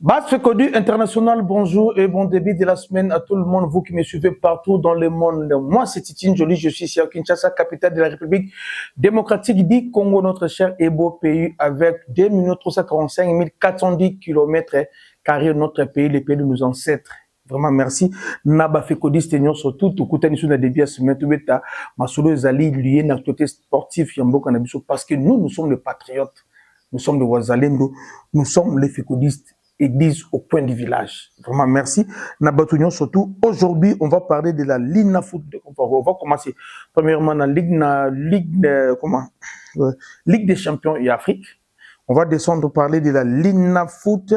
Basse Cody International, bonjour et bon début de la semaine à tout le monde, vous qui me suivez partout dans le monde. Moi, c'est Titine Jolie, je suis ici à Kinshasa, capitale de la République démocratique du Congo, notre cher et beau pays, avec 2 345 410 km carrés, notre pays, le pays de nos ancêtres. Vraiment, merci. Naba Fekodi, Sténion, surtout, tout coûte une début à se mettre à Masolo Zali, lié à l'activité sportive, Yambo Kanabiso, parce que nous sommes les patriotes, nous sommes les Wazalendo, nous sommes les fécodistes. Église au point du village. Vraiment, merci. Nabatunion surtout. Aujourd'hui, on va parler de la Ligue Foot. On va commencer. Premièrement, la Ligue des champions et Afrique. On va descendre parler de la Lina Foot.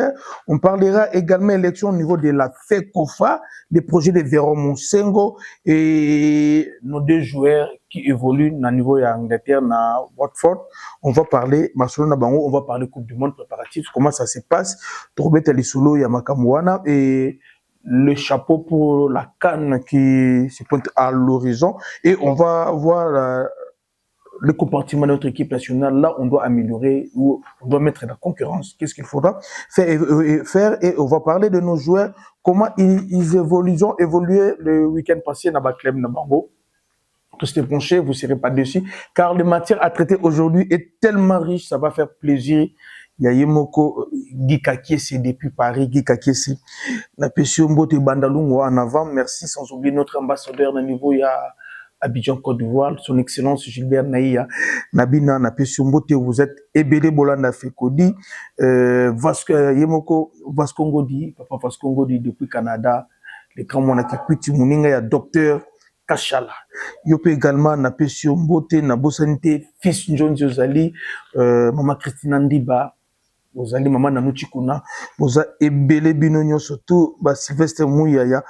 On parlera également élection au niveau de la FECOFA, des projets de Véron Monsengo et nos deux joueurs qui évoluent au niveau d'Angleterre, à Watford. On va parler, on va parler Coupe du Monde préparatif, comment ça se passe. Torbet Alisolo Yamakamouana et le chapeau pour la canne qui se pointe à l'horizon. Et on va voir le comportement de notre équipe nationale, là, on doit améliorer, ou on doit mettre la concurrence. Qu'est-ce qu'il faudra faire et on va parler de nos joueurs, comment ils ont évolué le week-end passé dans le club de Bango. Restez penchés, vous ne serez pas dessus, car les matières à traiter aujourd'hui est tellement riche, ça va faire plaisir. Il y a Yemoko Guy Kakiesi depuis Paris, Guy Kakiesi. La Pession Mbote Bandalungo en avant, merci, sans oublier notre ambassadeur au niveau, il y a Abidjan Côte d'Ivoire, son excellence Gilbert Naïa, Nabina, Napesumbote, vous êtes Ebele Bolanda Fekodi, Yemoko Vascongodi, Papa Vascongodi depuis Canada, le grand monarque Kuti Mouninga, il y a docteur Kachala. Yope également Napesumbote, Nabosanite, fils John Zozali, Maman Christina Ndiba, vous allez Maman Nanuchikuna, vous avez Ebele Binonyo, surtout Sylvestre Mouyaya.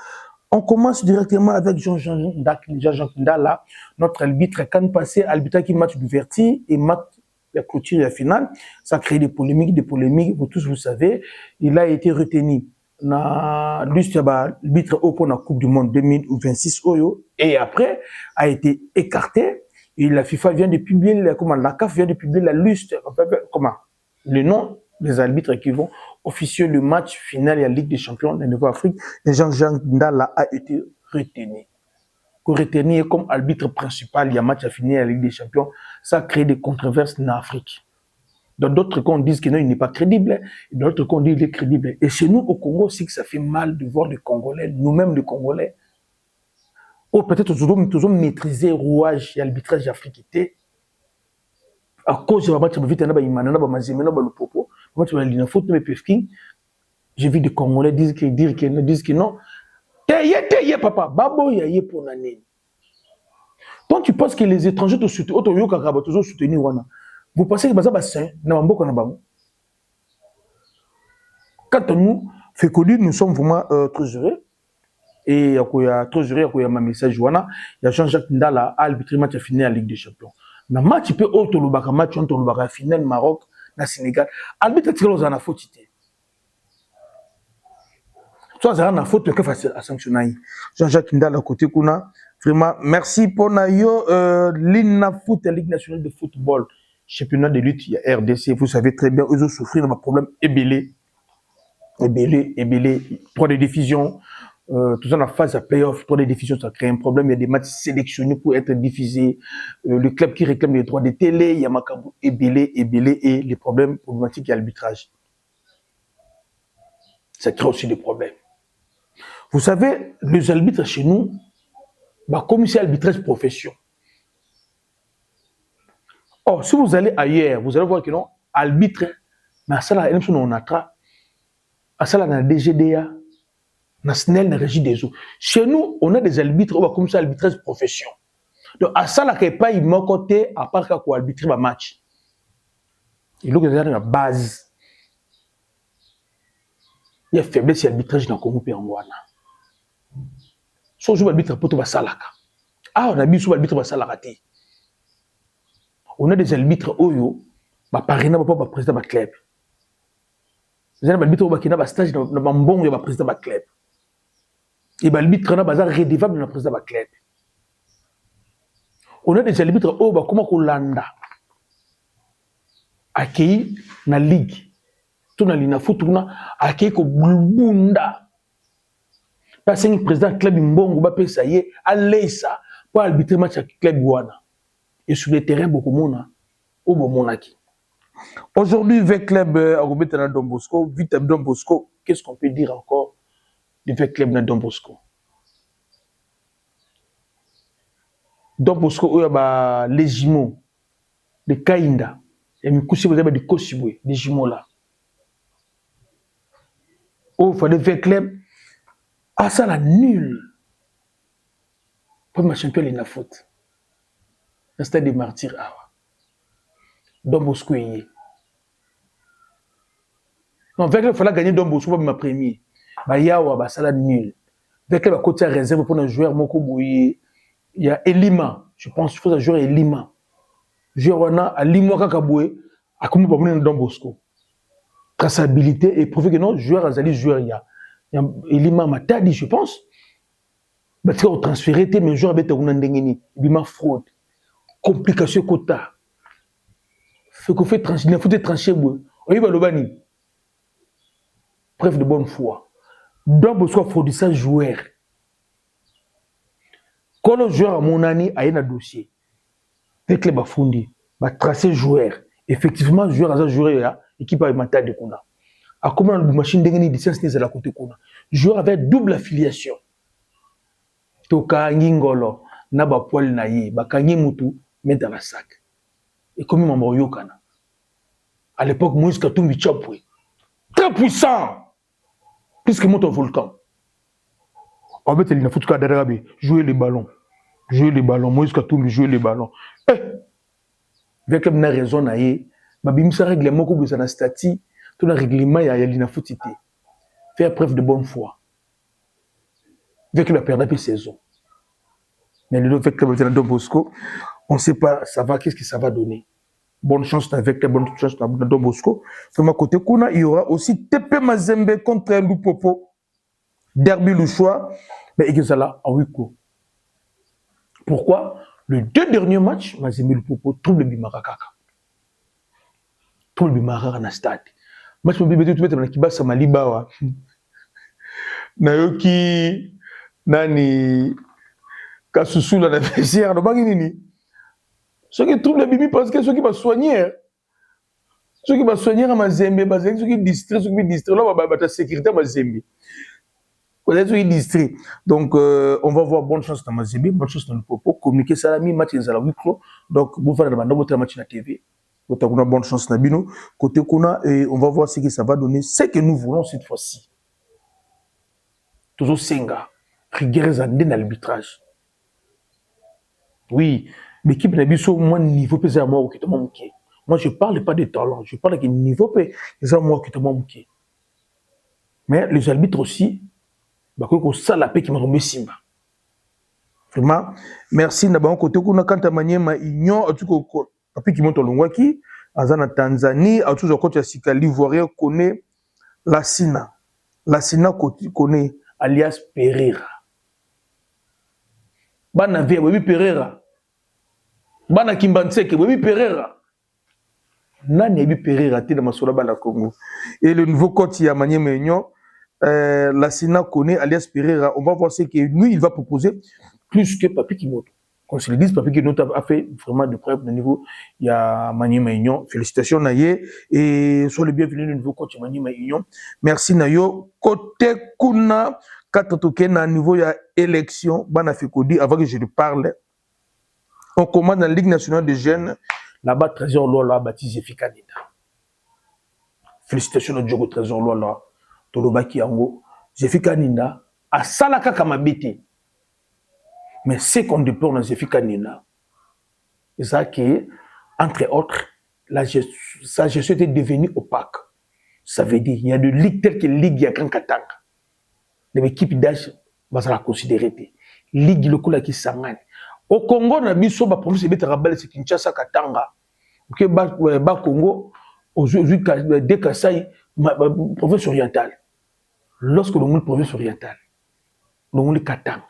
On commence directement avec Jean-Jacques Ndala, notre arbitre, quand passé, arbitre qui match d'ouverture et match la clôture et la finale. Ça a créé des polémiques, vous tous vous savez. Il a été retenu dans l'arbitre au pour la Coupe du Monde 2026 et après a été écarté. Et la FIFA vient de publier, la CAF vient de publier la liste, le nom des arbitres qui vont officier le match final de la Ligue des Champions de Nouveau-Afrique. Et Jean-Jacques Ndala a été retenu. Retenu comme arbitre principal, il y a match à finir à la Ligue des Champions. Ça a créé des controverses en Afrique. Dans d'autres cas, on dit que non, il n'est pas crédible. Et dans d'autres cas, on dit qu'il est crédible. Et chez nous, au Congo, c'est que ça fait mal de voir les Congolais, nous-mêmes les Congolais. Oh, peut-être toujours maîtriser le rouage et l'arbitrage africain. À cause de la match, j'ai vu des Congolais dire que non. T'es papa, babo yaye pour l'année. Toi, tu penses que les étrangers te soutiennent, vous pensez que c'est quand nous, Fekoli, nous sommes vraiment très heureux. Et il y a un message, il y a Jean-Jacques Ndala a arbitré le match à finir à la Ligue des Champions. Dans le match, il peut être le match à finale Maroc, na Sénégal. Arbitre est tiré aux faute. Soit ça a faute que face à sanctionner. Jean-Jacques Ndala côté kuna vraiment merci pour nayo Lina Foot, la Ligue nationale de football, championnat de lutte, il y a RDC, vous savez très bien, ils ont souffert d'un problème ébélé, trois de diffusion. Tout ça dans la phase de playoff, trois des diffusions, ça crée un problème. Il y a des matchs sélectionnés pour être diffusés. Le club qui réclame les droits de télé, il y a Macabou, Ebélé, et les problèmes problématiques et l'arbitrage. Ça crée aussi des problèmes. Vous savez, les arbitres chez nous, comme c'est arbitrage profession. Or, si vous allez ailleurs, vous allez voir que non, arbitre, mais à ça, là, on a à ça, là, on a DGDA. National na régie des eaux. Chez nous, on a des arbitres, on va comme ça arbitrage profession. Donc à ça là qu'il pas il m'a côté à part quoi arbitrer un match. Il y a la base. Il y a faiblesse arbitrage dans Congo pe ngwana. So je arbitre pour tout salaka. Ah on a mis sur arbitre ba salaka té. On a des arbitres oyo ba parina ba président ba club. Les arbitres ba kina ba stage dans mbongo ba président ba club. Et l'arbitre na bazar redevable na président ba club. On a des arbitres comment qu'on landa accueilli na ligue tout na lina foot kuna akeko bunda parce que président club mbongo ba pesa ye alesa pour arbitrer match avec club wana et sur le terrain beaucoup mona au bon monaki. Aujourd'hui avec club Arobetana Don Bosco, vite Don Bosco, qu'est-ce qu'on peut dire encore du avec club na Don Bosco? Don Bosco oya ba les jumeaux de Kainda et mikusi vous avez de Kosibwe des jumeaux là. Oh fallait faire club ah ça la nul. Pour ma champion il na faute. Un stade de martyrs ah. Don Bosco y. Non avec il fallait gagner Don Bosco pour ma premier. Ba yawa ba ça la nul. Avec le côté réserve pour un joueur moko boye. Il y a Elima, je pense qu'il faut jouer Elima. Joueur à Limo Kakaboué, à comment pas venir dans Bosco. Traçabilité et prouver que non, joueur Azali, joueur il y a Elima Matadi, je pense. Mais tu as transféré, mais joueur avec un ndengeni, bima fraude, complication quota. Fait qu'on fait trancher, il faut trancher boue. On y va le bani. Preuve de bonne foi. Dans Bosco fraudissant joueur. Quand le joueur à mon année a un dossier, avec les bafundi, va tracer joueur. Effectivement, joueur a joué à équipe à Matadi de Kuna. À comment la machine d'engagement de licence n'est à la côté Kuna. Joueur avec double affiliation. Toka Ngingolo, Naba Poil Naye, Bakanyi Moutou, met dans la sac. Et comme il m'a Yokana. À l'époque, Moïse Katumbi Chapwe. Très puissant. Plus que mon volcan. En fait, il a foutu Kadarabi, jouer les ballons. Jouer les ballons. Moïse Katumbi jouer les ballons. Eh! Avec une raison, Babimsa règlement que vous avez stati, tout le règlement, il y a l'ina foutité. Faire preuve de bonne foi. Avec la période de saison. Mais le fait que vous êtes dans Bosco, on ne sait pas, ça va, qu'est-ce que ça va donner. Bonne chance avec la bonne chance dans Bosco. De mon côté, il y aura aussi TP Mazembe contre Lupopo. Derby le choix, mais Egezala à 8 coups. Pourquoi? Les deux derniers matchs, Mazembe Lupopo trouve le Bimarakaka. Trouve le Bimarakaka dans le stade. Match pour Bibé, tu mets dans Kibasa Malibawa. Nayoki, Nani, Kasusu, la vestiaire, le Banginini. Ceux qui trouvent le Bibi parce que ceux qui vont soigner. Ceux qui vont soigner à Mazembe, ceux qui distraient, ceux qui distraient, là, on va la sécurité à Mazembe. Vous êtes distrait. Donc, on va voir bonne chance dans Mazembe, bonne chance dans le Popo. Communiquer ça, la mi-match, ils ont la huis clos. Donc, vous allez demander votre match na TV. Vous avez une bonne chance, Nabino. Côté Kuna, et on va voir ce que ça va donner. Ce que nous voulons cette fois-ci. Toujours Senga. Rigueur dans l'arbitrage. Oui, l'équipe n'a pas au moins niveau pesé à moi qui te manque. Moi, je ne parle pas de talent. Je parle de niveau pesé à moi qui te manque. Mais les arbitres aussi, ça la paix qui m'a tombé Simba. Vraiment, merci d'abord côté qu'on quand maniema union en tout cas papi qui monte au Longwaki, en Tanzanie, en tout cas côté Sika l'Ivoirien connaît la Sina connaît alias Pereira. Bana via Baby Pereira. Bana Kimbanseke Baby Pereira. Nani Baby Pereira ti dans masola bala Congo. Et le nouveau coach il y a maniema union la Sina connaît alias Pereira. On va voir ce que lui il va proposer. Plus que Papi Kimoto. Quand je le dis, Papi Kimoto a fait vraiment de preuves de niveau. Il y a Maniema Union. Félicitations Naye. Et sois le bienvenu le nouveau coach Maniema Union. Merci Nayo. Côté Kuna, 4 tokens à niveau, il y a élection. Bana Fekodi, avant que je le parle. On commande la Ligue nationale des jeunes. Là-bas, Trésor Lola, baptisé Fikanina. Félicitations au Djogo Trésor Lola. Tolobaki Ango. Fikanina. A Salaka Kamabiti. Mais ce qu'on déplore dans Zéphika Nina, c'est ça que, entre autres, sa gestion était devenue opaque. Ça veut dire qu'il y a de ligues telles que Ligue Yakan Katanga. L'équipe d'âge va la considérer. Ligue le coup qui s'engage. Au Congo, on a mis sur la province de Rabel, c'est Kinshasa Katanga. Ok, bas Congo, aujourd'hui, dès que ça y province orientale. Lorsque l'on est province orientale, l'on est Katanga.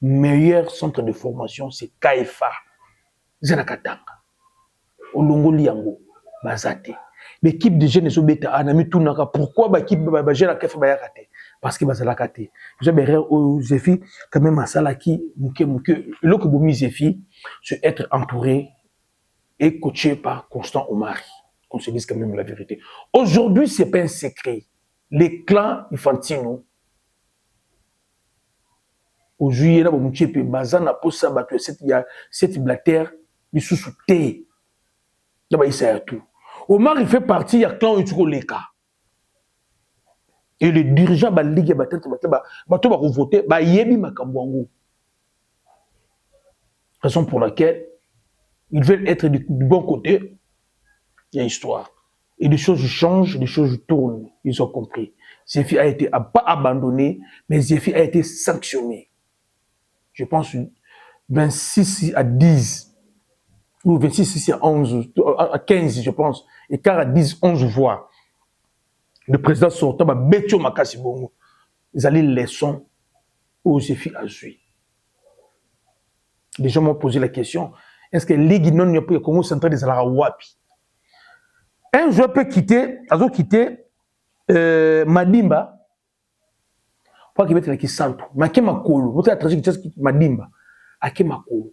Meilleur centre de formation, c'est KFA. Zanakatanga. Olongoli yango, bazate. l'équipe de jeunes so beta anami tunaka pourquoi ba équipe ba jeune ka fa ba yakate parce que bazala kate je be au Zefi quand même masala qui muke le que bomi Zefi c'est être entouré et coaché par Constant Omari, qu'on se dise quand même la vérité. Aujourd'hui, ce n'est pas un secret. Les clans Infantino, aujourd'hui, il y a un petit peu bazana pour ça, il y a cette blatère, il sous-souté. Il y a tout. Omar, il fait partie, il y a clan Utuko Leka. Et les dirigeants de la Ligue, ils vont voter, ils yebi makambwango. Raison pour laquelle ils veulent être du bon côté. Il y a une histoire. Et des choses changent, des choses tournent. Ils ont compris. Zefi a été pas abandonné, mais Zefi a été sanctionné. Je pense 26 à 10, ou 26 à 11, à 15, je pense, et car à 10, 11 voix. Le président sortant, Betio Makasi Bongo, ils allaient leçons où Zefi a joué. Les gens m'ont posé la question, est-ce que Ligue non n'a pas eu Congo central des Alara Wapi? Un joueur peut quitter, Madimba, pour qu'il mette la Kisanto. Mais qui m'a collé? Vous avez traduit Madimba. À qui m'a collé?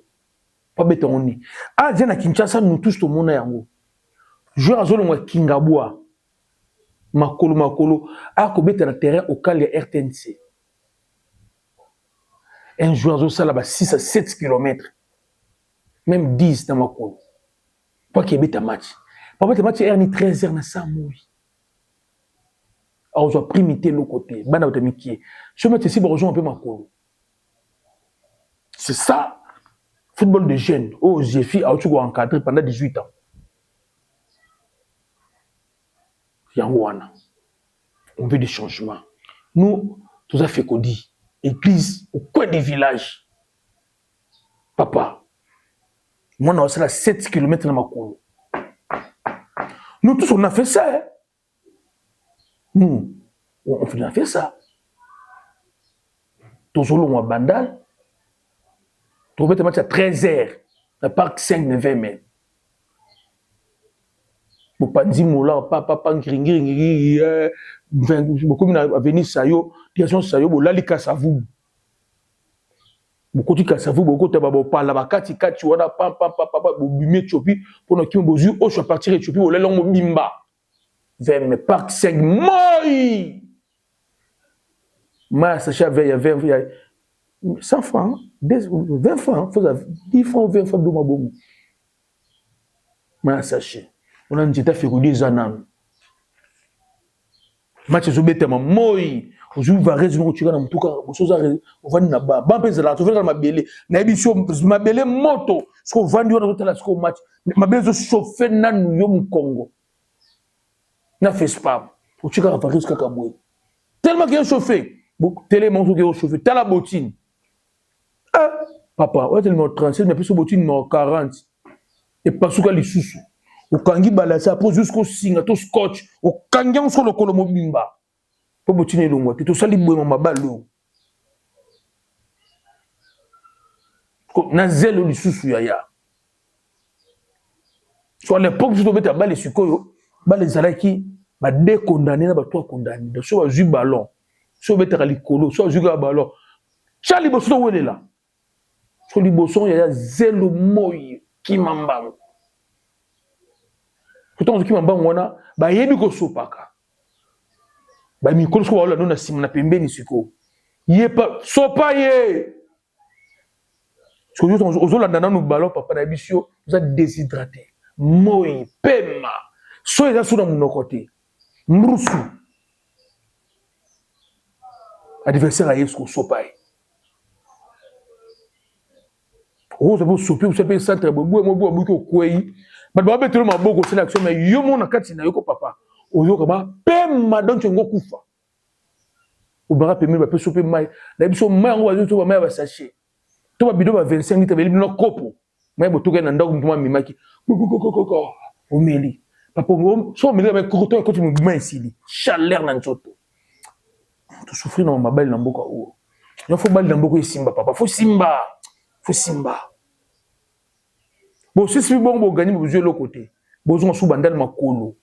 Pas bête on est. Ah, j'ai na Kinshasa, nous tous tout le monde est en haut. Joueur à zone Kingabua. Makolo. Ah, qu'on mette le terrain au cas de RTNC. Un joueur à zone là-bas 6 à 7 km. Même 10 dans Makolo. Pour qu'il mette un match. Pour mettre le match, il y a 13h dans ça, oui. Alors, je vais primiter l'autre côté. Je vais mettre ici pour rejoindre un peu ma cour. C'est ça, football de jeunes. Oh, j'ai fait encadré pendant 18 ans. Yangouana. On veut des changements. Nous, tout ça fait qu'on dit. Église au coin des villages. Papa, moi, on a 7 km dans ma cour. Nous tous, on a fait ça. Hein? Nous, on a fait ça. Tous on a bandal. Tous on match à 13h. Le parc 5-20 mai. Pour pas dire mola, papa, ngiri, beaucoup de venir sayo, direction sayo, bo lali kasavou. Beaucoup de kasavou, beaucoup de babo parla, bakati kati wana pam, bo bimé chopi, pour nous qui ont besoin, oh, je vais partir et chopi, ou l'élong bimba. Vers le parc 5 moi. Moi, ça avait 100 francs, 20 francs, 10 francs, 20 francs de ma boum. Moi, sachez. On a un petit affaire des années. Match est bête, moi. Aujourd'hui, va résumer tu vas tout cas, on va na ba. Ban pèse là, tu vas dans ma belle. Na émission, ma belle moto. Ce qu'on vend dans l'hôtel, ce qu'on match. Ma belle se chauffer nan yo Congo. Na fait spam. Pour tu vas faire jusqu'à Kaboué. Tellement qu'il est chauffé. Télé montre qu'il est chauffé. T'as la bottine. Ah, papa, ouais, tellement 36, mais plus bottine numéro 40. Et pas sous les sous. Au kangi balasa pose jusqu'au signe to scotch au kangi on sur le colomo bimba po botine lo ngwa to sali boye mama balo ko na zelo lisusu ya so à l'époque je devais tabaler sikoyo ba les alaki ba dé condamné na ba toi condamné de so ju ballon so betaka likolo so ju ga ballon chali boso wele là so liboson ya zelo moyi kimamba. Pourtant, ce qui m'a dit, bah yebi ko sopaka. Bah mi ko so wala no na sim na pembeni siko. Yé pas sopa yé. Ce que nous ozolanda na no ballon papa na bisio, vous êtes déshydraté. Moi pema. So eza sous na mon côté. Mrusu. Adversaire a yesko sopa yé. Oh, ça peut soper, ça peut centre bobo ko kwei. Mais bah betelo maboko c'est l'action mais yo mona kati na yoko papa oyo kama pema donc ngo kufa obara pemeli ba pe sope mai na biso mai ngo wazo to ba mai ba sachet to ba bido ba 25 litres beli no kopo mai botoka na ndako mtuma mimaki ko omeli papa so omeli ba koto ko tu mai sili chaleur na nzoto to souffrir na mabali na mboka o yo fo bali na mboka simba papa fo simba. Bon, si bon, bon, gagner, vous jouez l'autre côté. Bon, on sous bandal makolo.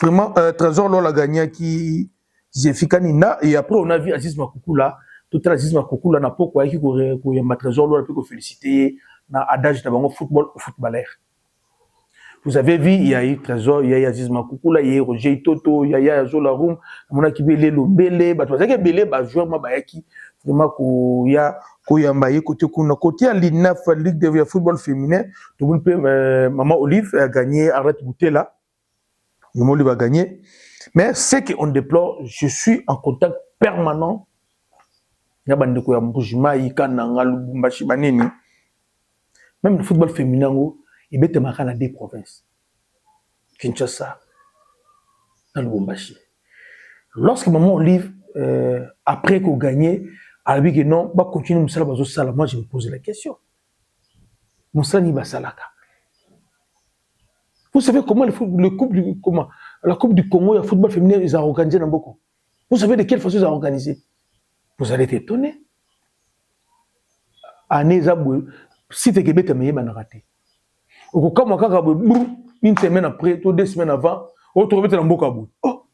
Vraiment, Trésor Lol a gagné qui Zefikanina. Et après, on a vu Aziz Makoukoula. Tout à Aziz Makoukoula n'a pas quoi qui a Trésor Lol, peut féliciter. Na adage d'abord football ou footballeur. Vous avez vu, il y a eu Trésor, il y a eu Aziz Makoukoula, il y a eu Roger Toto, il y a eu Zola Roum, il y a eu Belé Lombele, bah tu vois que Belé bah joueur ma bayaki vraiment il y a Koyambaye côté à l'INAF Ligue de football féminin, tout le monde Maman Olive a gagné, arrête Boutela. Maman Olive a gagné. Mais ce qu'on déplore, je suis en contact permanent. Il y a bande ko ya Mbujima, Ikananga, Lubumbashi banini. Même le football féminin il est dans des provinces. Kinshasa, dans Lubumbashi. Lorsque Maman Olive, après qu'on gagne, elle a dit que non, va continuer Moussala Bazo Sala. Moi, je me pose la question. Moussala Niba Salaka. Vous savez comment la Coupe du Congo, le football féminin, ils ont organisé dans beaucoup. Vous savez de quelle façon ils ont organisé? Vous allez être étonné. Année Zabou, si tu es Québec, tu as raté. Une semaine après, 2 semaines avant, on te remet dans Bokabou. Oh!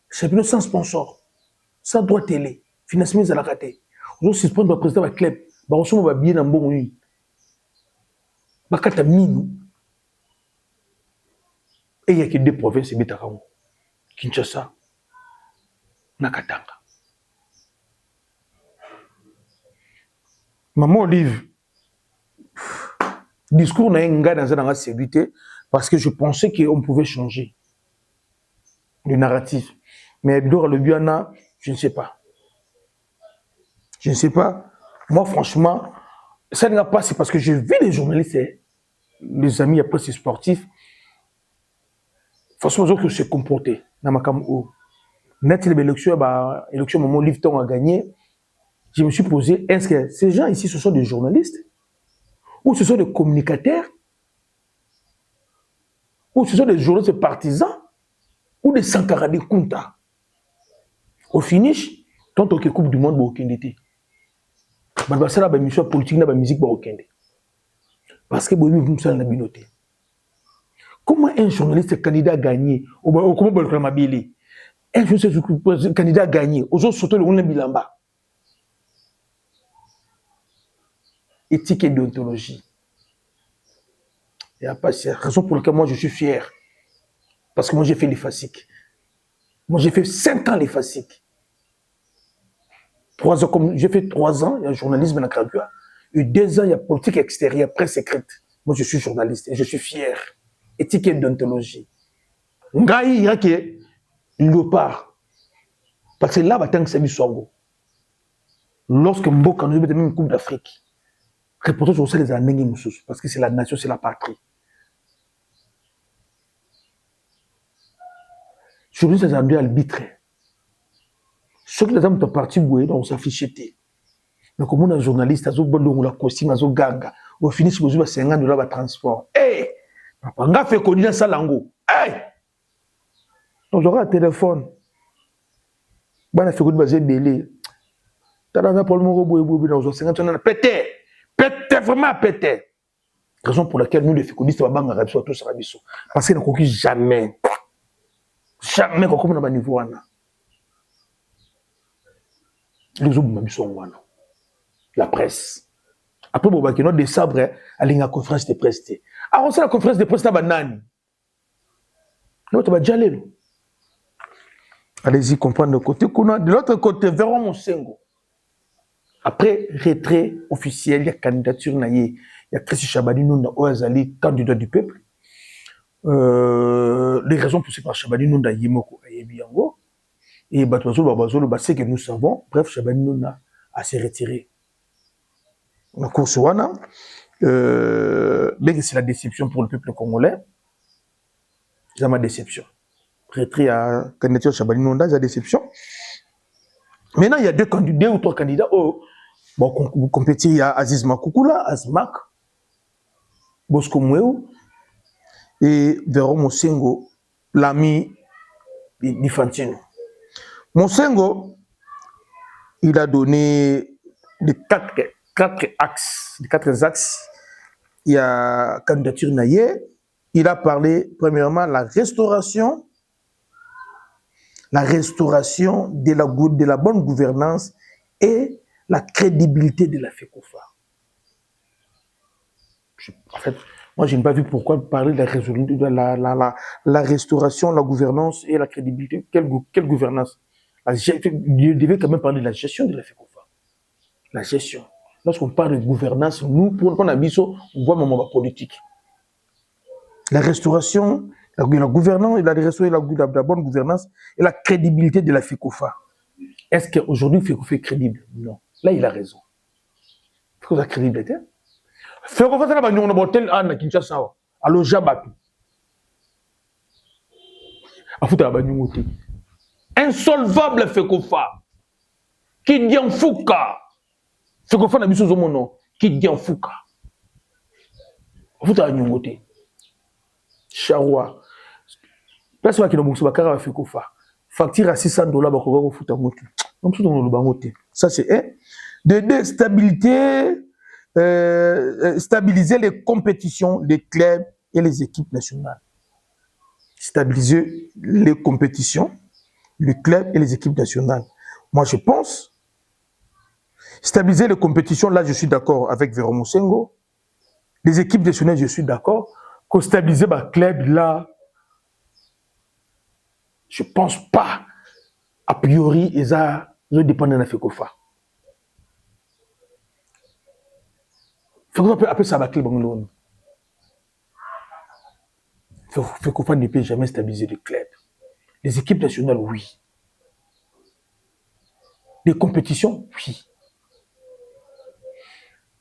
Championnat sans sponsor, sans droit télé, financement à la raté. On suspend le président de la club, on reçoit bien dans bon nuit. Bakata mine. Et il y a que 2 provinces, c'est Bétarango, Kinshasa, Nakatanga. Maman Olive, discours n'a un gars dans un sécurité parce que je pensais qu'on pouvait changer le narratif. Mais Dora le Biana, je ne sais pas. Je ne sais pas. Moi, franchement, ça ne va pas, c'est parce que je vis les journalistes, les amis après ces sportifs. Franchement, ils ont se comporter dans ma cam. Net l'élection, l'élection, Maman Olive a gagné. Je me suis posé, est-ce que ces gens ici, ce sont des journalistes? Ou ce sont des communicateurs? Ou ce sont des journalistes partisans? Ou des Sankara de Kunta? Au finish, tant que Coupe du Monde, il y a une mission politique, une musique, parce que vous savez la binoté. Comment un journaliste candidat a gagné? Comment un journaliste candidat a gagné? Aux autres, surtout le bilamba. Éthique et déontologie. C'est la raison pour laquelle moi je suis fier. Parce que moi j'ai fait les FASIC. Moi j'ai fait 5 ans les FASIC. 3 ans, comme j'ai fait 3 ans, il y a journalisme dans la Gradua. Et 2 ans, il y a politique extérieure, presse secrète. Moi je suis journaliste et je suis fier. Éthique et déontologie. Ngai, il y a que léopard. Parce que là, tant que c'est Bissongo. Lorsque Mboka nous met même une Coupe d'Afrique. Reportage sur les années parce que c'est la nation, c'est la patrie. Je dis que c'est un arbitre. Ceux qui les hommes sont partis, on s'affiche. Mais comme on est journaliste, on a costume, on a ganga, on finit sur le $50 de transport. Hey! On a fait connu dans ça lango. Hey! On aura un téléphone. On a fait connu dans délai. Tu as un problème dans le 50 on a pété. Pété, vraiment pété. Raison pour laquelle nous, les fécondistes, on va tous Rabiso. Parce qu'ils n'ont conquis jamais. Jamais qu'on commence à niveau. Les autres sont la presse. Après, on va avoir des sabres à la conférence de presse. Alors, c'est la conférence de presse de Banani. Là, tu vas déjà aller. Allez-y, comprendre le côté. De l'autre côté, Véron Monsengo. Après retrait officiel, il y a candidature, il y a Christy Chabani Nunda Oazali, candidat du peuple. Les raisons poussées par Chabani Nunda Yemoko Ayebiango. Et Batouazolo, c'est que nous savons. Bref, Chabani Nunda a se retiré. En course, c'est la déception pour le peuple congolais. C'est ma déception. Retrait à candidature Chabani Nunda, c'est la déception. Maintenant, il y a 2 ou 3 candidats. Bon, compétir, il y a Aziz Makoukoula, Azmak, Bosco Mouéou, et Véron Monsengo, l'ami d'Ifantino. Monsengo, il a donné les 4 axes il y a candidature naïe. Il a parlé, premièrement, la restauration de la bonne gouvernance et la crédibilité de la FECOFA. En fait, moi, je n'ai pas vu pourquoi parler de la restauration, la gouvernance et la crédibilité. Quelle gouvernance? Je devais quand même parler de la gestion de la FECOFA. La gestion. Lorsqu'on parle de gouvernance, nous, pour qu'on a mis ça, on voit moment politique. La restauration, la gouvernance, la bonne gouvernance et la crédibilité de la FECOFA. Est-ce qu'aujourd'hui, FECOFA est crédible? Non. Là, il a raison. FECOFA est crédible. FECOFA, c'est un hôtel à Kinshasa. Alors, Jabatu. Insolvable FECOFA. Qui dit en fouka. FECOFA n'a mis son nom. Qui dit en fouka. Fouta Nyongote. Charwa. Place où il y a un bakara FECOFA. Facture à $600 bakoko fouta motu. Donc tout le bangote. Ça c'est un. De stabiliser les compétitions, les clubs et les équipes nationales. Stabiliser les compétitions, les clubs et les équipes nationales. Moi je pense stabiliser les compétitions, là je suis d'accord avec Véro Moussengo. Les équipes nationales, je suis d'accord. Qu'on stabiliser les clubs, là, je ne pense pas. A priori, ils dépendent de la FECOFA. FECOFA peut appeler ça la club. FECOFA ne peut jamais stabiliser les clubs. Les équipes nationales, oui. Les compétitions, oui.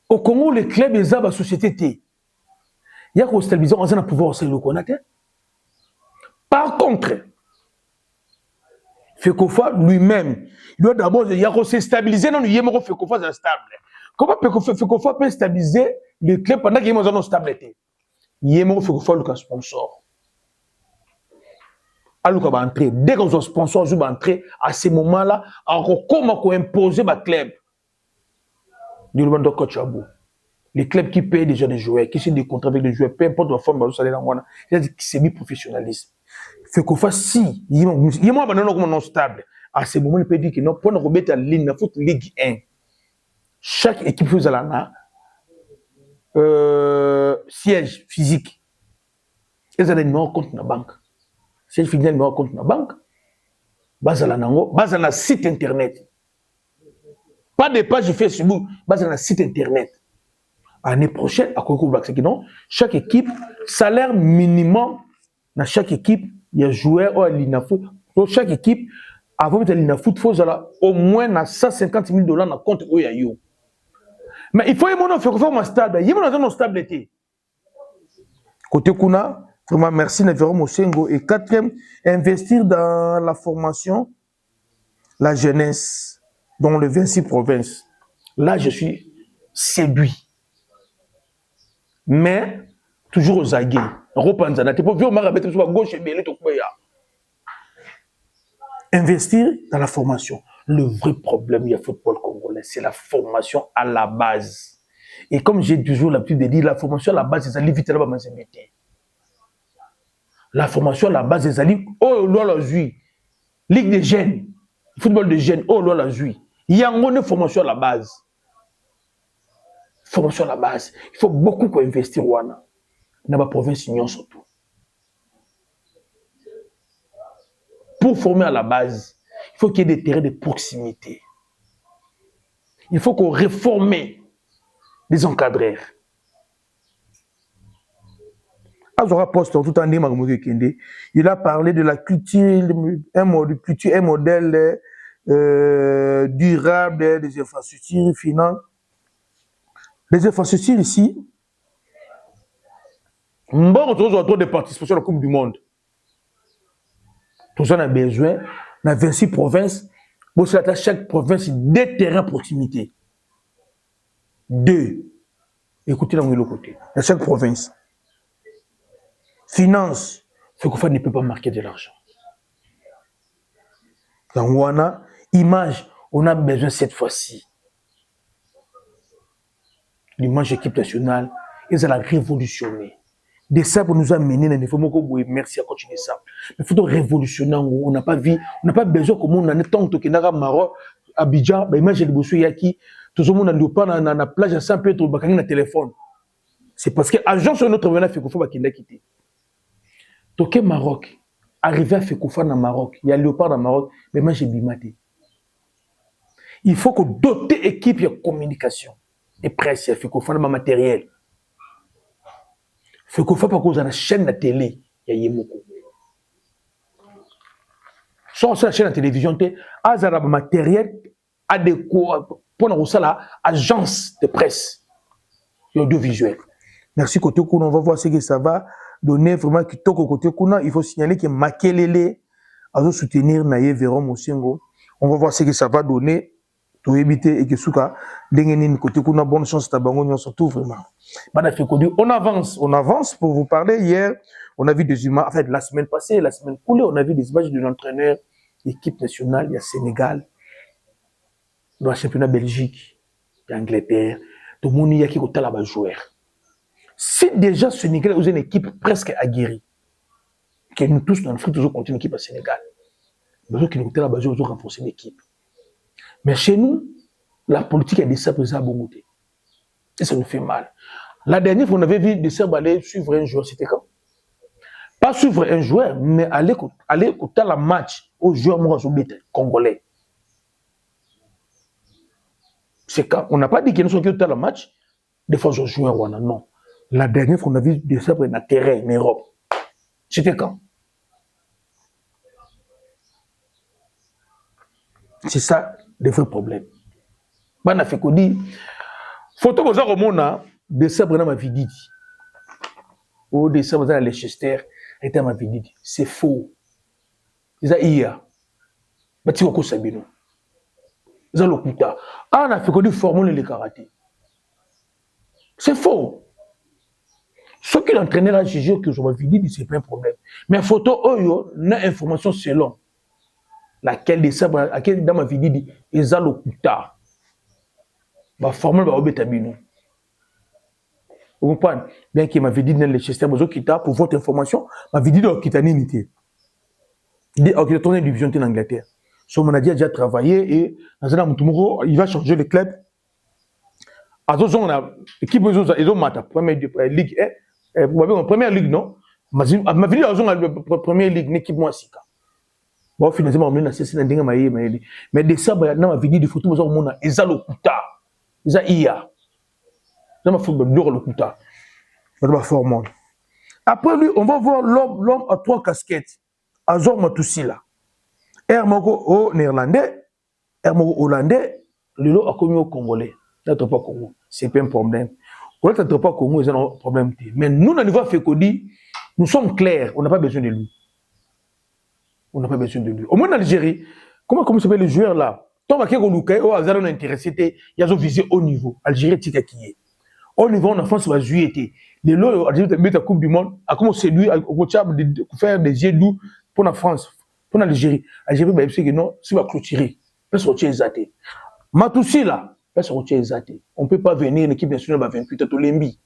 Au Congo, les clubs, ils ont la société. Il y a qu'on stabilise, on a un pouvoir aussi le connaître. Par contre, FECOFA lui-même, il doit d'abord se stabiliser, non, il y a un FECOFA stable. Comment FECOFA peut stabiliser les clubs pendant qu'il y a une stabilité? Il y a un FECOFA qui est sponsor. Alors qu'on va entrer, dès qu'on est sponsor, je vais entrer à ce moment-là, alors comment on imposer ma club? Les clubs qui payent déjà des joueurs, qui signent des contrats avec des joueurs, peu importe la forme de salaire, c'est semi-professionnalisme. FECOFA, si, il y a un non stable. À ce moment, il peut dire que non, pour nous remettre en ligne, il faut Ligue 1. Chaque équipe faisait siège physique. Ils ont un numéro compte dans la banque. Siège physique, numéro compte dans la banque. Base à la site internet. Pas de page Facebook, base à la site internet. L'année prochaine, à quoi chaque équipe, salaire minimum, dans chaque équipe, il y a joueur à l'INAFOOT. Pour chaque équipe, avant de l'INAFOOT, il faut au moins $150 000 dans le compte où il y a eu. Mais il faut que stable. Il y a une stabilité. Côté Kuna, vraiment merci Véro Moussengo. Et quatrième, investir dans la formation, la jeunesse, dans les 26 provinces. Là, je suis séduit. Mais, toujours aux aguets. Investir dans la formation. Le vrai problème du football congolais, c'est la formation à la base. Et comme j'ai toujours l'habitude de dire, la formation à la base, c'est vite là-bas, la formation à la base, c'est oh, la Ligue des jeunes, football de jeunes, oh, la Zui. Il y a une formation à la base. Formation à la base. Il faut beaucoup investir dans la province surtout. Pour former à la base, il faut qu'il y ait des terrains de proximité. Il faut qu'on réforme les encadreurs. Il a parlé de la culture, un modèle durable des infrastructures, finances. Les infrastructures ici, on a trop de participation à la Coupe du Monde. Tout ça, on a besoin, dans 26 provinces, chaque province, des terrains de proximité. 2. Écoutez, dans le côté. Dans chaque province. Finance, FECOFA ne peut pas marquer de l'argent. Dans Wana, image, on a besoin cette fois-ci. L'image équipe nationale, ils ont révolutionné. De ça pour nous amener à niveau merci à continuer ça. Mais il faut révolutionner. On n'a pas vu, on n'a pas besoin comme on a tant que n'a Maroc, Abidjan, bah imagine le bossu yaki, tout le monde n'a pas na na plage à 100 mètres bakani na téléphone. C'est parce que agent sur notre venant fait qu'il faut pas qu'il ait quitté. Toké Maroc, arrivé à Fekoufa dans Maroc, il y a Léopard dans Maroc, mais moi j'ai bimaté. Il faut que doter équipe de communication et presse, il faut qu'on fasse matériel. Il faut qu'on fasse pas cause de la chaîne de télé, il y a beaucoup. Soit la chaîne de télévision, il y a un matériel adéquat pour l'agence de presse et audiovisuel. Merci côté Kuna, on va voir ce que ça va donner vraiment qui toque au côté Kuna. Il faut signaler que Makelele a soutenir Naye Véron Mosengo. On va voir ce que ça va donner. Pour éviter et que souka dengenin côté qu'on a bonne chance tabango surtout vraiment. On avance pour vous parler. Hier on a vu des images, en fait la semaine passée, la semaine coulée, on a vu des images de l'entraîneur équipe nationale, il y a Sénégal, dans le championnat Belgique, il y a Angleterre, tout le monde y a qui est là-bas joueur. Si déjà Sénégal est une équipe presque aguerrie, que nous tous dans l'Afrique toujours continuons l'équipe à Sénégal, nous qui nous est là-bas joueur, nous renforcer l'équipe. Mais chez nous, la politique est de ça pour ça bongoté. Et ça nous fait mal. La dernière fois, on avait vu des Serbes aller suivre un joueur, c'était quand? Pas suivre un joueur, mais aller écouter la match aux joueurs congolais. C'est quand? On n'a pas dit qu'ils ne sont écoutés la match, des fois aux joueurs, non. La dernière fois, on a vu des Serbes dans le terrain en Europe. C'était quand? C'est ça le vrai problème. Bana fait qu'on dit photo que ça remonte de ça dans ma vidéo. Ou de ça dans Leicester était ma vidéo. C'est faux. Ils a ia. Bati ko sabino. Ils a lokuta. Ah na fait qu'on dit formule le karaté. C'est faux. Ce qui l'entraîneur a jugé que je ma vidéo c'est pas un problème. Mais photo oyo na information selon laquelle des sabres, laquelle dans ma vie dit, ils ont le kuta. Ma formule va obéter bino. Vous comprenez? Bien que ma vie dit dans le système aux kita pour votre information, ma vie dit dans kita n'unité. Il dit ok tourner division en Angleterre. So mon a déjà travaillé et dans un moment il va changer le club. À ce on a équipe ils ont mata première ligue première ligue non. Ma vie dit dans première ligue une équipe moi sika. Bon, finalement, on a cessé de dire mais de ça, dans ma vidéo de photo, on a ezalo kuta, eza ia. Dans ma football, le kuta. Dans ma forme. Après lui, on va voir l'homme à 3 casquettes. Azor Matousila. Hermogo au néerlandais, Hermogo hollandais, le lot a commis au congolais. Là, pas Congo. C'est pas un problème. On n'a pas Congo, ils ont un problème. Mais nous, on a niveau Fécodi, nous sommes clairs, on n'a pas besoin de lui. On n'a pas besoin de lui. Au moins en Algérie, comment s'appelle le joueur là? Tant que on a intéressé, il y a visé haut niveau. Algérie, c'est qui est. Au niveau en France, va jouer. Les lots, Algérie, la Coupe du Monde, a commencé lui à faire des yeux doux pour la France, pour l'Algérie. Algérie, bah, c'est que non, c'est va clôturer. Parce qu'on tient les Matoussi là, parce qu'on tient les on ne peut pas venir, l'équipe nationale va 28 à Tolembi.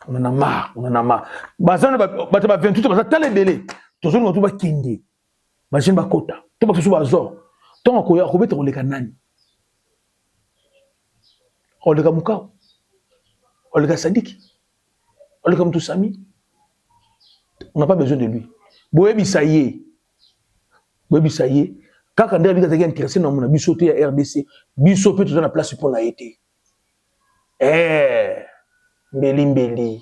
On en a marre, on en a marre. Bazan va 28, on va t'as les délais. Tout le monde va kindi. Machine bakota to ba susu bazor to akoya akobeta koleka nani oleka mukao oleka Sadiki oleka Mtousami on n'a pas besoin de lui boyebi ça y est kaka ndé bika zaki intéressé na mona biso te ya RDC biso pe to na place pour na été mbeli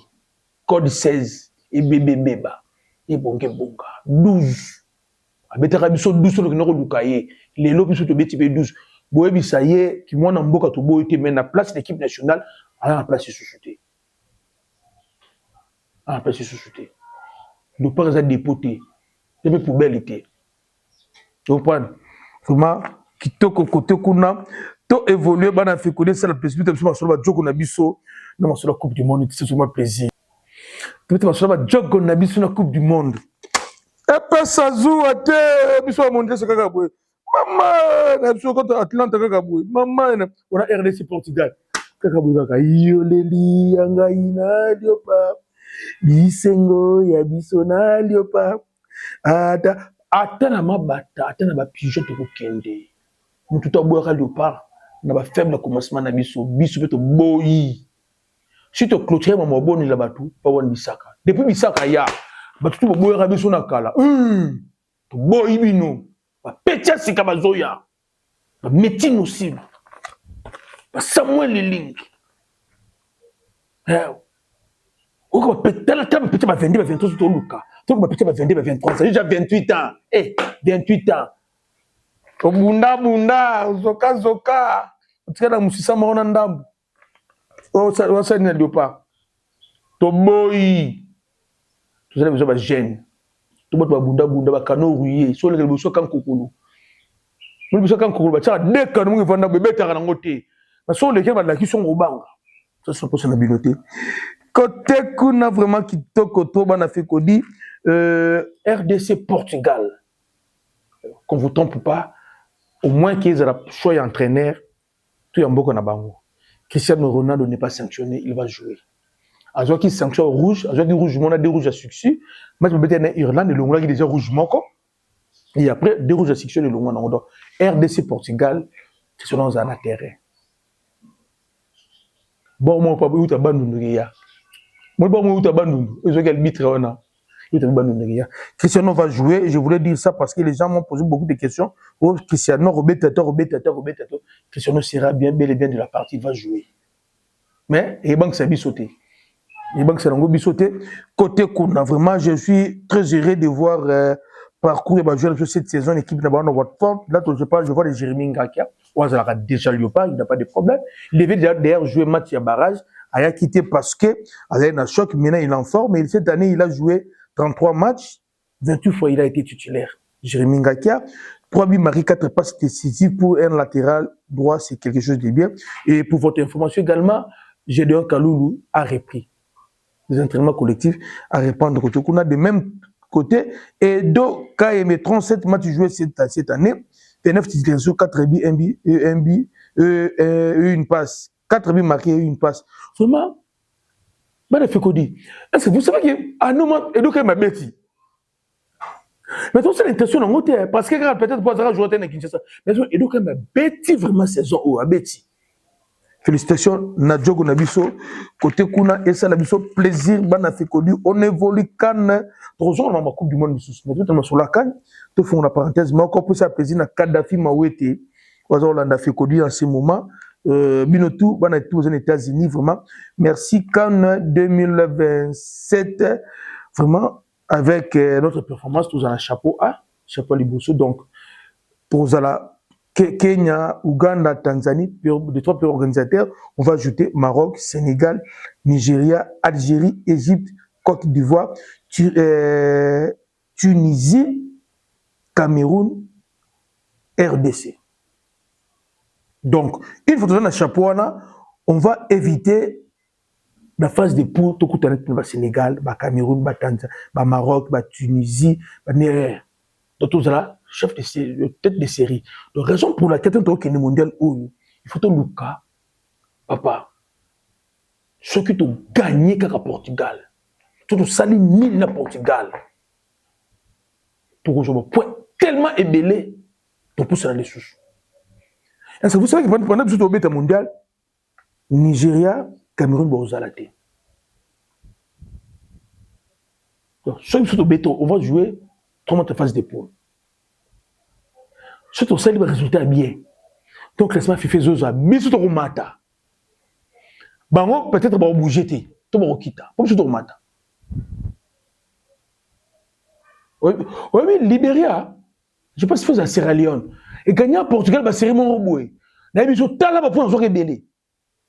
code 16 et bébé beba et bonga 12 abetaka biso 12 le kinoko lukaye lelo biso to beti be 12 boyebi ça y est ki mwana mboka to boyete mais na place l'équipe nationale à la place sous-souté à la place sous-souté le pas ça dépoté c'est pour poubelle tu comprends vraiment kitoko côté kuna to évoluer bana fait connaître ça la possibilité de sur ba joko na biso na sur la coupe du monde c'est sûrement plaisir peut-être sur ba joko na biso na coupe du monde. Et puis ça joue à terre, biso a montré ce kaka boy. Maman, na biso contre Atlanta kaka boy. Maman, on a RDC Portugal. kaka bokaka yoleli yanga ina diopa bisengo ya biso na diopa ata na mabata ata na ba pigeon to kokende mutu to boyaka léopard na ba faible commencement na biso pe to boyi si to clôturer mama boni la batu pa wan bisaka depuis bisaka ya batu to boyaka biso na kala to boyi bino ba petia sika bazoya ba médecine aussi ba Samuel Liling on peut peut-être petit 22 23 tout Luka donc petit 22 23 c'est déjà 28 ans 28 ans bunda zoka utikana musisa mona ndambu ça ne doit pas to boy tout ça besoin ba jeune to bunda ba kano ruye so le besoin kan kokolo mo besoin kan kokolo ba tsa deka no ngivanda bebeta kana ngote ba so le ke ba la ki so ngobanga ça se pose na biloté côté kuna vraiment kitoko to bana fait kodi RDC Portugal qu'on vous trompe pas au moins qu'ils aient choisi entraîneur tout en beaucoup na bango Cristiano Ronaldo n'est pas sanctionné il va jouer azo qui sanction rouge azo qui rouge on a deux rouges à succès match peut être en Irlande le ngula qui déjà rouge moko et après deux rouges à succès le ngona ndo RDC Portugal c'est selon un terrain bon moi pas uta bandundu ya moi bon moi uta bandundu ezo quel bitre ona Cristiano va jouer. Je voulais dire ça parce que les gens m'ont posé beaucoup de questions. Oh, Cristiano, Roberto. Cristiano sera bien, bel et bien de la partie, il va jouer. Mais, il banque c'est sauté. Il banque c'est l'ango sauté. Côté Kuna, vraiment, je suis très heureux de voir parcours et jouer cette saison. L'équipe n'a pas de Watford. Là, je vois les Jérémy Ngakia. Il a déjà Léopard, il n'a pas de problème. Il devait d'ailleurs jouer match à barrage. Il a quitté parce que, il a un choc. Maintenant, il est en forme. Mais cette année, il a joué 33 matchs, 28 fois il a été titulaire. Jérémy Ngakia, 3 buts marqués, 4 passes décisives pour un latéral droit, c'est quelque chose de bien. Et pour votre information également, Gédéon Kaloulou a repris les entraînements collectifs à répondre côté qu'on a de même côté. Et donc, quand il met 37 matchs joués cette année, 9 titulations, 4 buts, une passe. 4 buts marqués, une passe. Vraiment, est-ce que vous savez que à nous, éduquer ma bêtise. Mais c'est l'intention en côté parce que peut-être pas jouer à Kinshasa. Mais éduquer ma bêtise vraiment saison ou à bêtise. Félicitations Nadjogo Nabiso côté Kuna et ça Nabiso plaisir bana fait connu on évolue can toujours dans ma coupe du monde mais tout sur la canne tout font la parenthèse mais encore plus ça plaisir na Kadhafi Mawete ozo landa fait connu en ce moment. Binotou, bana tous aux États-Unis, vraiment. Merci Cannes 2027, vraiment, avec notre performance, tous en un chapeau A, chapeau Liboso. Donc, pour Zala, Kenya, Ouganda, Tanzanie, les 3 pays organisateurs, on va ajouter Maroc, Sénégal, Nigeria, Algérie, Égypte, Côte d'Ivoire, Tunisie, Cameroun, RDC. Donc, une fois que nous chapeau, on va éviter la phase de poule, tout le Sénégal, le Cameroun, le Tanzanie, le Maroc, la Tunisie, le Niger. Donc, tout ça, chef de série, tête de série. Donc, raison pour laquelle on est mondial, il faut que nous, papa, ceux qui ont gagné qu'à Portugal, tout sali 1000 à Portugal, pour aujourd'hui, tellement ébélé, pour pousser les sous. Est-ce que vous savez que pendant que vous êtes au mondial, Nigeria, Cameroun, Bozalate. Donc, ceux qui sont au béton, on va jouer 3 matchs de phase d'épaule. Ceux qui ont le résultat bien. Donc, laisse-moi faire Zoza, mais ceux qui ont mata. Bango, peut-être, on va bouger, tout le monde quitta. Comme ceux qui ont mata. Oui, mais Libéria, je pense qu'il faut à Sierra Leone. Et gagner à Portugal, bah, c'est mon robot. Là, ils sont là pour pouvoir jouer belé.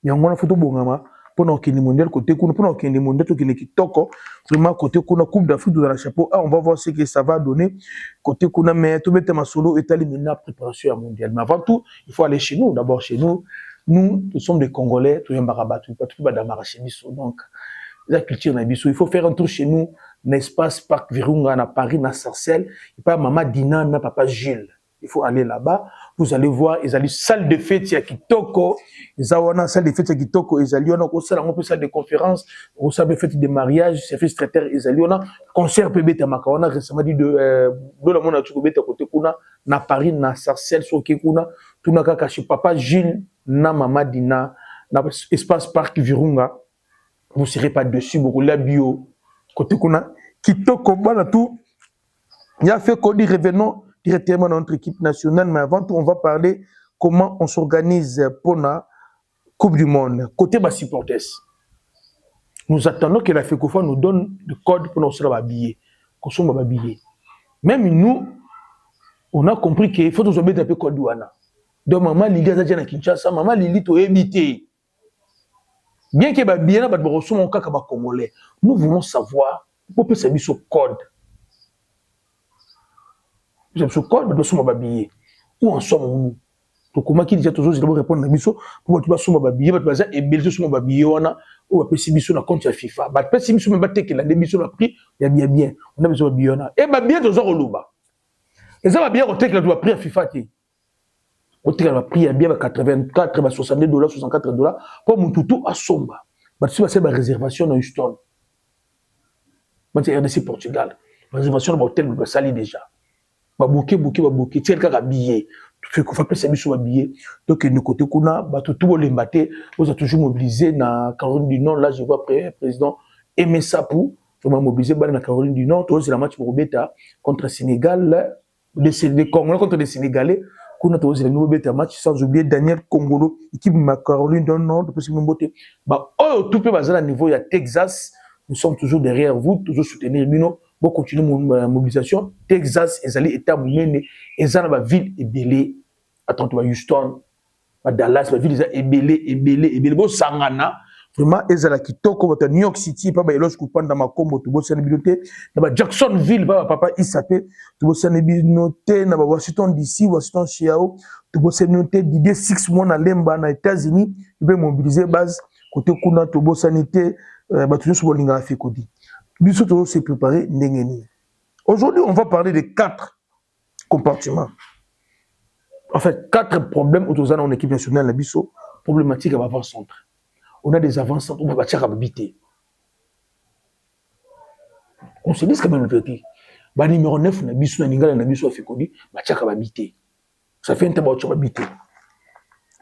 Il y a un photo bongama pour nous qui est mondial côté pour nous qui est mondial tout qui est kitoko vraiment côté qu'on a coupe d'Afrique dans le chapeau. Ah, on va voir ce que ça va donner côté qu'on a mais tout mettre ma solo est éliminé préparation à mondial. Mais avant tout, il faut aller chez nous. D'abord chez nous, nous sommes des Congolais, tout est barabatu, pas tout badamara chez nous. Donc la culture na biso, il faut faire un tour chez nous, n'espace Parc Virunga à Paris, na Sarcelles, et pas maman Dina, na papa Gilles. il faut aller là-bas. Vous allez voir, ils allaient salle de fête à Kitoko, ils ont salle de fête à Kitoko, ils allaient on salle de conférence, on salle de fête de mariage, service traiteur, ils allaient on concert PB Tamaka, on a récemment dit de la mona tu à côté kuna na Paris na Sarcelles sur kuna tout na kaka papa Gilles na mama Dina na espace parc Virunga, vous serez pas dessus beaucoup la bio côté kuna Kitoko bana tout. Il a fait qu'on dit revenons directement dans notre équipe nationale, mais avant tout, on va parler comment on s'organise pour la Coupe du Monde. Côté bas supporters, nous attendons que la FECOFA nous donne le code pour nous habiller. Même nous, on a compris qu'il faut nous obéir un peu code douana. Donc maman Lili a dit à Kinshasa, maman Lili to éviter. Bien que bien là, Congolais, nous voulons savoir pourquoi ça mis ce code. Vous avez ce code, vous doit m'habiller. Où en sommes-nous? Donc, comment qui dit toujours, je dois répondre à Bisso, pour que tu m'habiller, tu vas et Belgique sur m'habiller, on a, ou après si Bisso na compte à FIFA. Bah, après si Bisso me battait que la démission a pris, il y a bien. On a besoin de bien, on a. Et bah, bien, deux heures au louba. Et ça va bien, on t'a que la doit pris à FIFA, on t'a la pris à bien 84, 62 $, 64 $, pour mon toutou à Somba. Bah, tu vas faire ma réservation dans Houston. Bah, c'est RDC Portugal. Réservation dans l'hôtel, bah, ça l'est déjà. Bah, bouquet, tiens, le cas habillé. Tu fais qu'on fait plus de habillé. Donc, de côté, tout le monde vous a toujours mobilisé dans Caroline du Nord. Là, je vois président Aimé Sapou, qui m'a mobilisé dans la Caroline du Nord. C'est la match pour Beta contre le Sénégal, les Congolais contre les Sénégalais. Qu'on a aussi le nouveau Beta match, sans oublier Daniel Congolo, équipe de Caroline du Nord, de possible beauté. Bah, oh, tout peut baser à niveau, il y a Texas. Nous sommes toujours derrière vous, toujours soutenir Mino. Bon, continuer mon mobilisation. Texas, ils allaient état mené. Ils allaient dans la ville ébélée. Attends, tu vas Houston, Dallas, la ville ébélée. Bon, Sangana. Vraiment, ils allaient Kitoko, New York City, papa, ils ont dans ma combo, tu vois, c'est une bibliothèque. Dans Jacksonville, papa, il s'appelle, tu vois, c'est une bibliothèque. Dans Washington DC, Washington Chiao, tu vois, c'est une bibliothèque d'idée 6 mois dans Lemba, dans les États-Unis. Tu peux mobiliser base, côté Kuna, tu vois, sanité, toujours sur le Linga Fekodi. Biso s'est préparé n'engeni. Aujourd'hui, on va parler de 4 compartiments. En fait, 4 problèmes autour de en équipe nationale la Biso, problématique à l'avant-centre. On a des avant-centres, on va bâtir à habiter. On se dit quand même le petit. Bah numéro 9 na Biso na Ningala na Biso Fekodi, bâtir à habiter. Ça fait un temps à habiter.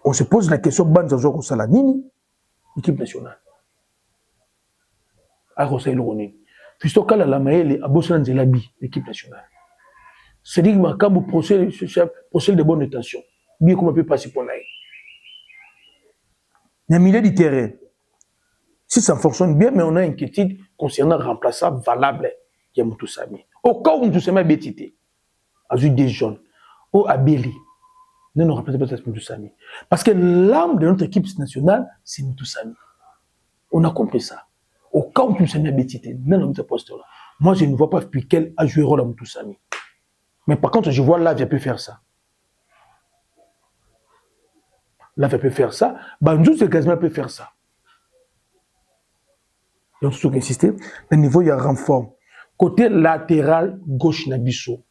On se pose la question banzazo sala nini équipe nationale. A Rosaï Loroni. Puisque quand la maille a bossé dans l'équipe nationale. C'est-à-dire que quand vous procèdez de bonne intention, bien qu'on peut passer pour là. Il y a un milieu du terrain. Si ça fonctionne bien, mais on a une inquiétude concernant remplaçable valable qui est Moutoussami. Au cas où Moutoussami a bétité, a eu des jeunes, ou à Béli, ne nous remplaçons pas Moutoussami. Parce que l'âme de notre équipe nationale, c'est Moutoussami. On a compris ça. Au cas où Moutoussami a bétité, non, poste-là. Moi, je ne vois pas depuis quel a joué rôle à Moutoussami. Mais par contre, je vois Lavia peut faire ça. Lavia peut faire ça. Banjou, c'est quasiment peut faire ça. Donc, tout ce qui insiste, le niveau, il y a renfort. Côté latéral gauche, Nabiso,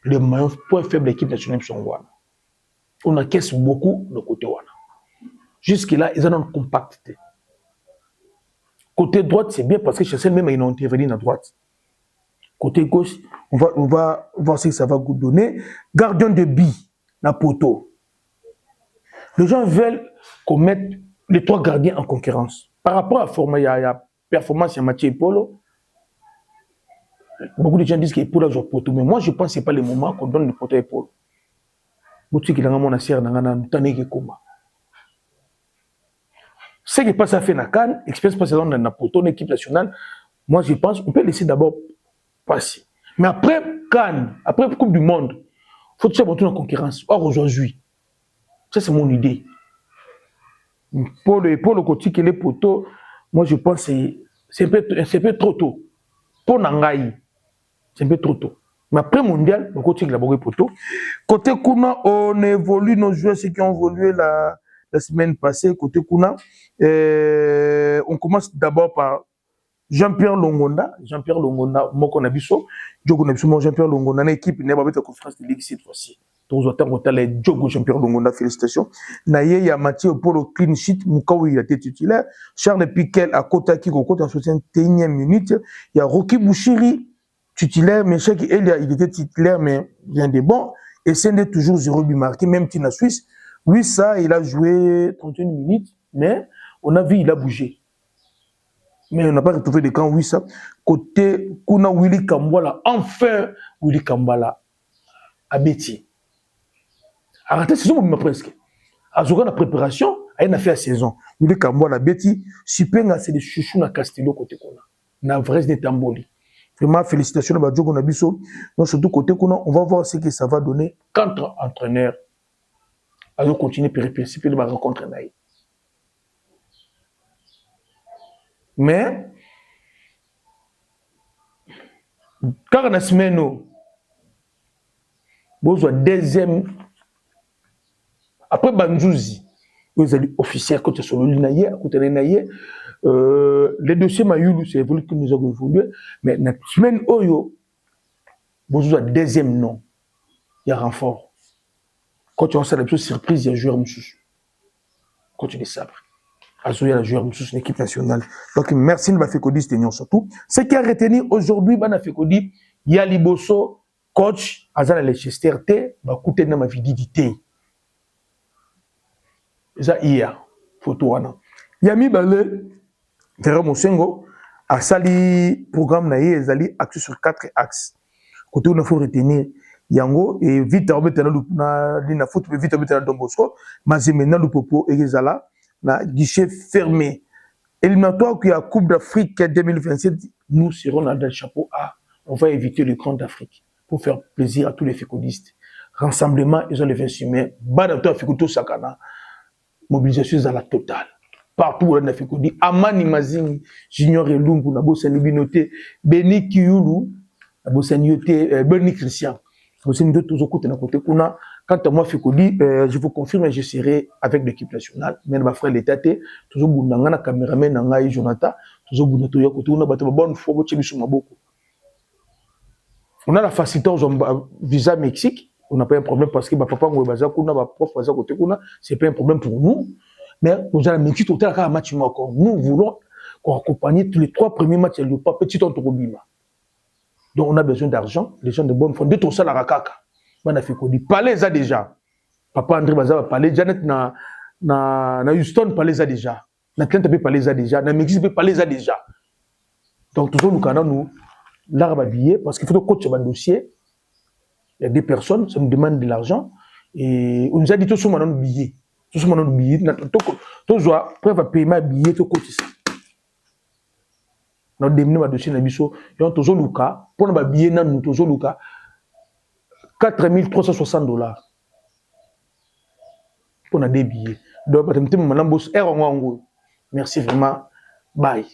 le maillon point faible de l'équipe nationale, on encaisse beaucoup de côté. Jusque-là, ils en ont compacté. Côté droite, c'est bien parce que Chassel même, ils ont intervenu à droite. Côté gauche, on va voir si ça va vous donner. Gardien de but, na poteau. Les gens veulent qu'on mette les 3 gardiens en concurrence. Par rapport à format, il y a performance, il y a Mathieu Polo. Beaucoup de gens disent qu'il Polo joue poteau, mais moi je pense que ce n'est pas le moment qu'on donne le poteau à Polo. Ce qui est mon affaire, ce qui passe à faire na Cannes, expérience passe dans la poteau, l'équipe nationale, moi je pense qu'on peut laisser d'abord passer. Mais après Cannes, après Coupe du Monde, il faut toujours retourner en concurrence. Or aujourd'hui, ça c'est mon idée. Pour le côté qui est poteau, moi je pense que c'est un peu trop tôt. Pour Nangaï, c'est un peu trop tôt. Mais après mondial, le côté qui est là-bas poteau. Côté Kuna, on évolue nos joueurs, ceux qui ont évolué la semaine passée. Côté Kuna, on commence d'abord par Jean-Pierre Longonda, Moko Nabiso, Djogo Nabiso, Jean-Pierre Longonda, une équipe, il n'y a pas de conférence de ligue cette fois-ci. les Djogo champion Longonda, félicitations. Naye ya Mathieu Polo clean sheet, Mukawi il a été titulaire. Charles Piquel à Kotaki Kokota en 61e minute. Il y a Rocky Bouchiri titulaire, mais chaque il était titulaire, mais bien des bons. Et c'est toujours 0 but marqué, même si la Suisse. Oui, ça, il a joué 31 minutes, mais on a vu, il a bougé. Mais on n'a pas retrouvé de camp, oui, ça. Côté Kuna Willy Kambala, enfin, Willy Kambala, à Betty. Arrêtez, c'est ça, presque. À la préparation, il a fait la saison. Willy Kambala, Betty, Sipenga, c'est des chouchous à Castillo, côté Kuna. Na vraie de Tamboli. Vraiment, félicitations à Badjo Gonabiso. Donc, surtout côté Kuna, on va voir ce que ça va donner quand entraîneur a continué à participer à la rencontre. Mais, quand on a semaine, vous avez deuxième, après Banjouzi, vous avez officiel côté sur le Linaye, à côté de Linaye, les dossiers Mayoulou, c'est évolué que nous avons évolué, mais la semaine Oyo, vous avez deuxième nom, il y a renfort. Quand tu as ça, la plus surprise, il y a joueur Moussous. Quand tu dis ça après. Il y a le joueur Moussous, une équipe nationale. Donc, merci de Bafekodi, c'était surtout. Ce qui a retenu aujourd'hui, Bafekodi, il y a Liboso, coach, Azana Leicester, Bakoute na ma vididité. Ça, il y a photo. Yami Balé, Terra Mosengo, a sali programme naïe, ezali axé sur 4 axes. Côté où il faut retenir Yango et vite na lina foot vite na Dombosco, Mazemena Lupopo et Gezala na guichet fermé. Éliminatoire qui a Coupe d'Afrique 2027, nous serons dans le chapeau A. On va éviter le Grand d'Afrique pour faire plaisir à tous les fécondistes. Rassemblement, ils ont les 26 mai. Badato Fécoto Sakana. Mobilisation à la totale. Partout où on a fait dit Amani Mazing, Junior Elumbu, Nabo Sanibinote, Beni Kiyulu, Nabo Saniote, Beni Christian. Quand moi je vous confirme, je serai avec l'équipe nationale. Mais ma frère l'État, toujours Bundanga, caméraman, Nanga et Jonathan, toujours Bundato Yakoto, on a battu bonne fois, on a la facilité aux visa Mexique. On n'a pas un problème parce que papa Mouebaza, c'est pas un problème pour nous. Mais nous allons mettre tout un match encore. Nous voulons accompagner tous les 3 premiers matchs et le pas petit Antorobima. Donc on a besoin d'argent, les gens de bonne foi. De tout ça, la rakaka. On a fait quoi? Parlez ça déjà. Papa André Baza va parler. Janet na Houston parlez ça déjà. Na Atlanta peut parler ça déjà. Na Mexique peut parler ça déjà. Donc toujours nous canons nous l'arbre à billet parce qu'il faut que coach un dossier. Il y a des personnes, ça nous demande de l'argent. Et on nous a dit tout ce moment de billet. Tout ce moment de billet. Tout ce preuve à payer ma billet, tout côté ça. Nous avons des dossiers, nous avons toujours le cas. Pour nos billets, nous avons toujours le cas. $4,360. Pour nos billets. Donc, merci vraiment. Bye.